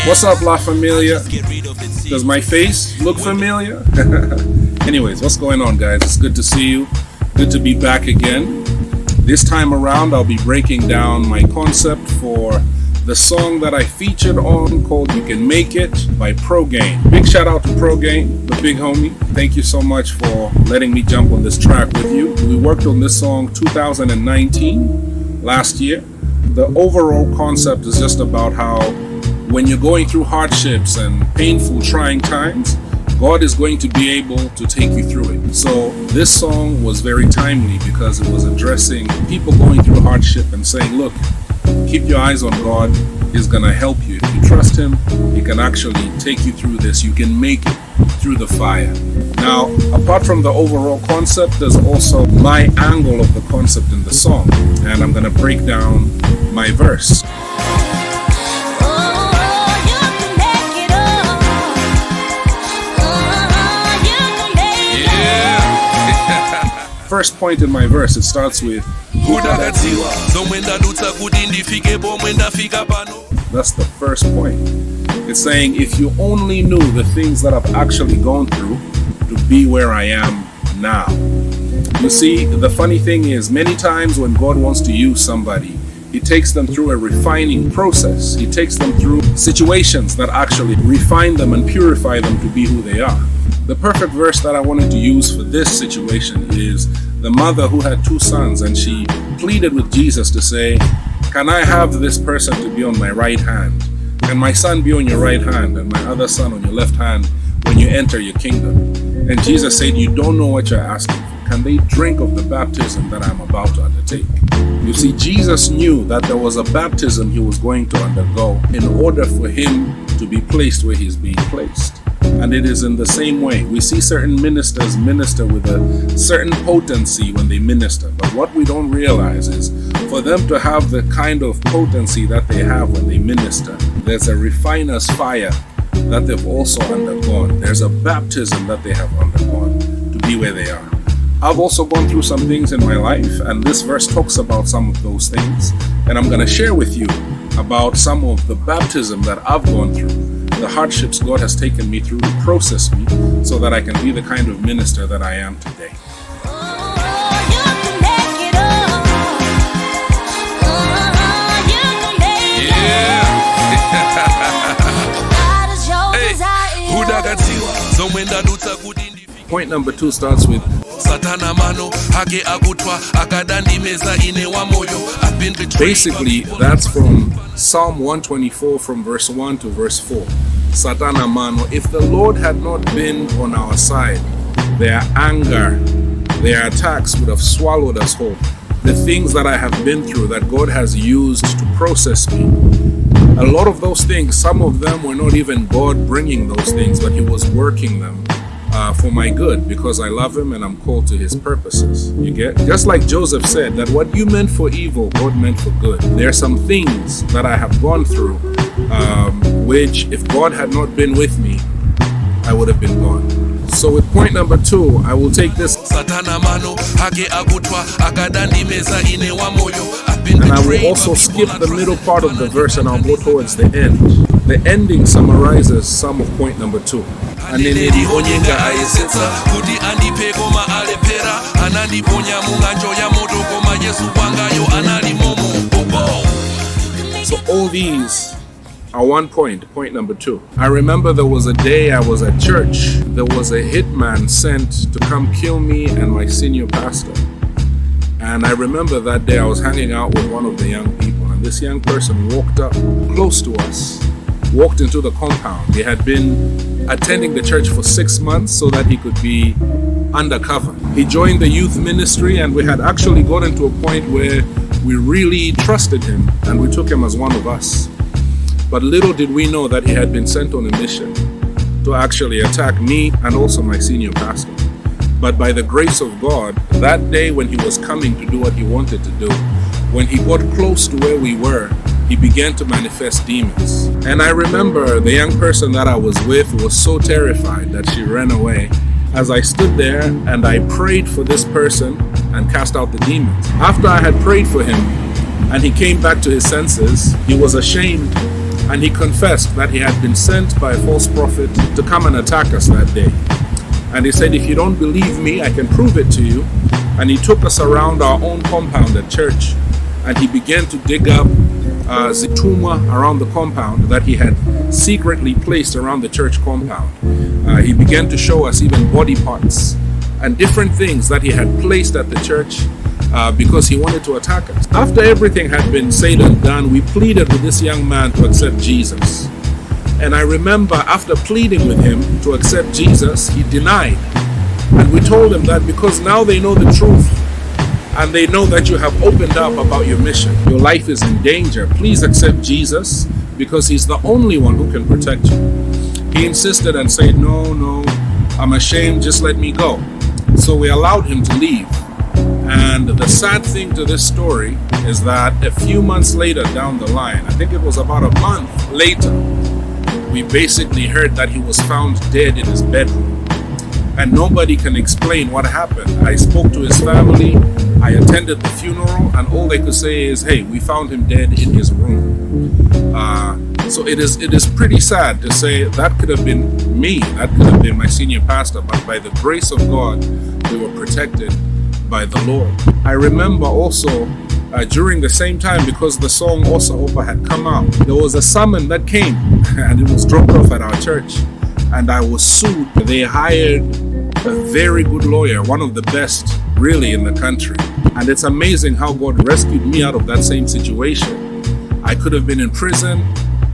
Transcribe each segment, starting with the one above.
What's up, La Familia? Does my face look familiar? Anyways, what's going on, guys? It's good to see you. Good to be back again. This time around, I'll be breaking down my concept for the song that I featured on called You Can Make It by ProGain. Big shout out to ProGain, the big homie. Thank you so much for letting me jump on this track with you. We worked on this song 2019, last year. The overall concept is just about how when you're going through hardships and painful, trying times, God is going to be able to take you through it. So this song was very timely because it was addressing people going through hardship and saying, look, keep your eyes on God. He's going to help you. If you trust Him, He can actually take you through this. You can make it through the fire. Now, apart from the overall concept, there's also my angle of the concept in the song. And I'm going to break down my verse. First point in my verse, it starts with that's the first point. It's saying, if you only knew the things that I've actually gone through to be where I am now. You see, the funny thing is, many times when God wants to use somebody, He takes them through a refining process. He takes them through situations that actually refine them and purify them to be who they are. The perfect verse that I wanted to use for this situation is the mother who had two sons, and she pleaded with Jesus to say, can I have this person to be on my right hand? Can my son be on your right hand and my other son on your left hand when you enter your kingdom? And Jesus said, you don't know what you're asking for. Can they drink of the baptism that I'm about to undertake? You see, Jesus knew that there was a baptism He was going to undergo in order for Him to be placed where He's being placed. And it is in the same way. We see certain ministers minister with a certain potency when they minister. But what we don't realize is for them to have the kind of potency that they have when they minister, there's a refiner's fire that they've also undergone. There's a baptism that they have undergone to be where they are. I've also gone through some things in my life, and this verse talks about some of those things. And I'm going to share with you about some of the baptism that I've gone through, the hardships God has taken me through to process me so that I can be the kind of minister that I am today. Point number 2 starts with basically, that's from Psalm 124 from verse 1 to verse 4. Satana mano, if the Lord had not been on our side, their anger, their attacks would have swallowed us whole. The things that I have been through that God has used to process me, a lot of those things, some of them were not even God bringing those things, but He was working them for my good, because I love Him and I'm called to His purposes. You get? Just like Joseph said, that what you meant for evil, God meant for good. There are some things that I have gone through, which if God had not been with me, I would have been gone. So with point number 2, I will take this and I will also skip the middle part of the verse and I'll go towards the end. The ending summarizes some of point number 2. So all these are one point number 2. I remember there was a day I was at church. There was a hitman sent to come kill me and my senior pastor. And I remember that day I was hanging out with one of the young people, and this young person walked up close to us, walked into the compound. He had been attending the church for 6 months so that he could be undercover. He joined the youth ministry, and we had actually gotten to a point where we really trusted him and we took him as one of us. But little did we know that he had been sent on a mission to actually attack me and also my senior pastor. But by the grace of God, that day when he was coming to do what he wanted to do, when he got close to where we were, he began to manifest demons. And I remember the young person that I was with was so terrified that she ran away as I stood there and I prayed for this person and cast out the demons. After I had prayed for him and he came back to his senses, he was ashamed and he confessed that he had been sent by a false prophet to come and attack us that day. And he said, if you don't believe me, I can prove it to you. And he took us around our own compound at church, and he began to dig up zituma around the compound that he had secretly placed around the church compound. He began to show us even body parts and different things that he had placed at the church because he wanted to attack us. After everything had been said and done, we pleaded with this young man to accept Jesus. And I remember after pleading with him to accept Jesus, he denied. And we told him that because now they know the truth and they know that you have opened up about your mission, your life is in danger, please accept Jesus because he's the only one who can protect you. He insisted and said, no, I'm ashamed, just let me go. So we allowed him to leave. And the sad thing to this story is that a few months later down the line, I think it was about a month later, we basically heard that he was found dead in his bedroom. And nobody can explain what happened. I spoke to his family, I attended the funeral, and all they could say is, hey, we found him dead in his room. So it is pretty sad to say that could have been me, that could have been my senior pastor, but by the grace of God, we were protected by the Lord. I remember also during the same time, because the song Osa Opa had come out, there was a summon that came and it was dropped off at our church, and I was sued. They hired a very good lawyer, one of the best really in the country, and it's amazing how God rescued me out of that same situation. I could have been in prison.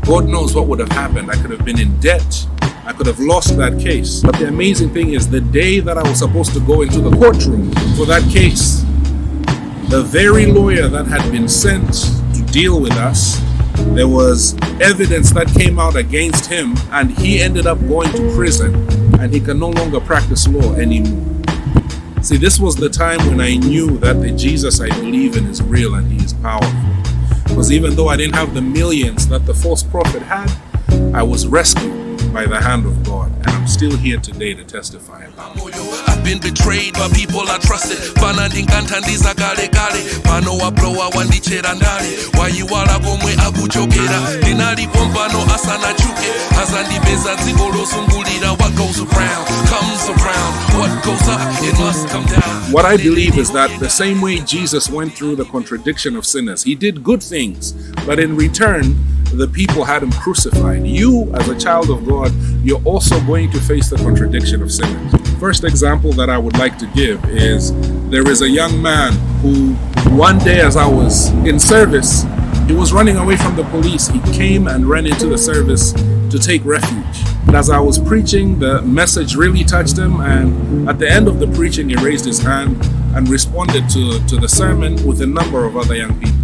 God knows what would have happened. I could have been in debt. I could have lost that case. But the amazing thing is, the day that I was supposed to go into the courtroom for that case, the very lawyer that had been sent to deal with us, there was evidence that came out against him, and he ended up going to prison, and he can no longer practice law anymore. See, this was the time when I knew that the Jesus I believe in is real and he is powerful. Because even though I didn't have the millions that the false prophet had, I was rescued by the hand of God, and I'm still here today to testify about it. I've been betrayed by people I trusted. Banandinkantandiza kale kale. Pano wablowa wandichera ndale. Wayiwala komwe akuchokera. Dinali pompano asana chuke. Azandibeza dziko losungulira. What goes around comes around. What goes up, it must come down. What I believe is that the same way Jesus went through the contradiction of sinners, he did good things, but in return, the people had him crucified. You, as a child of God, you're also going to face the contradiction of sinners. First example that I would like to give is there is a young man who one day as I was in service, he was running away from the police. He came and ran into the service to take refuge. And as I was preaching, the message really touched him, and at the end of the preaching, he raised his hand and responded to the sermon with a number of other young people.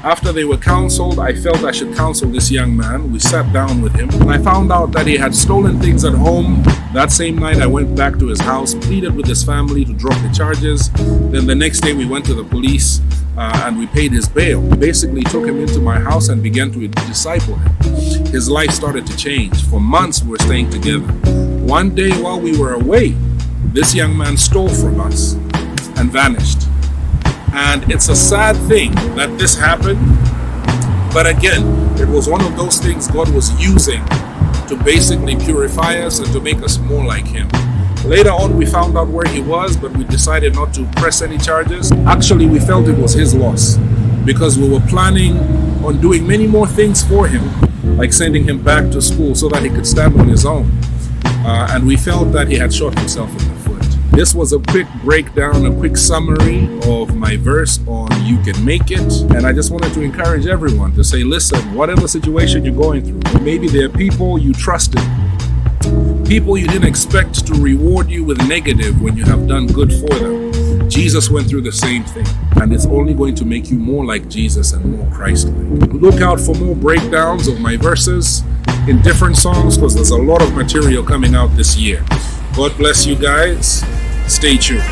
After they were counseled, I felt I should counsel this young man. We sat down with him, and I found out that he had stolen things at home. That same night, I went back to his house, pleaded with his family to drop the charges. Then the next day, we went to the police and we paid his bail. Basically took him into my house and began to disciple him. His life started to change. For months, we were staying together. One day while we were away, this young man stole from us and vanished. And it's a sad thing that this happened, but again, it was one of those things God was using to basically purify us and to make us more like him. Later on, we found out where he was, but we decided not to press any charges. Actually, we felt it was his loss because we were planning on doing many more things for him, like sending him back to school so that he could stand on his own. And we felt that he had shot himself in the foot. This was a quick breakdown, a quick summary of my verse on You Can Make It. And I just wanted to encourage everyone to say, listen, whatever situation you're going through, maybe there are people you trusted, people you didn't expect to reward you with negative when you have done good for them. Jesus went through the same thing, and it's only going to make you more like Jesus and more Christ-like. Look out for more breakdowns of my verses in different songs, because there's a lot of material coming out this year. God bless you guys. Stay tuned.